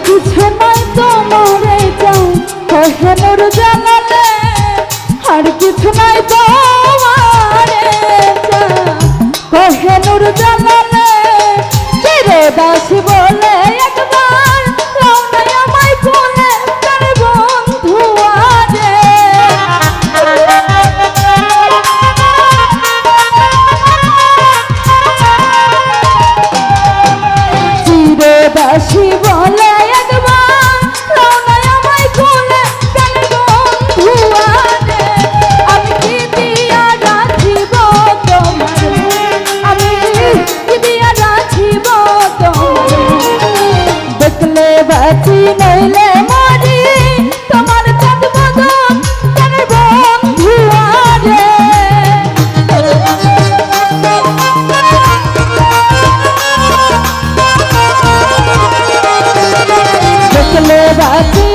কিছু নাই তোমারে চাই কহে নূর জানালে আর কিছু নাই তোমারে চাই কহে নূর জানালে চিরে দাসী বলে একবার লাও নাই আমায় কোলে প্রাণ বন্ধু আরে চিরে দাসী বলে একবার লাও নাই আমায় কোলে প্রাণ বন্ধু আরে আমি কি দিয়া রাখিব তোমার আমি কি দিয়া রাখিব দেখলে বাঁচি নইলে মরি তোমার চাঁদ বদন কেন বন্ধু আরে দেখলে বাঁচি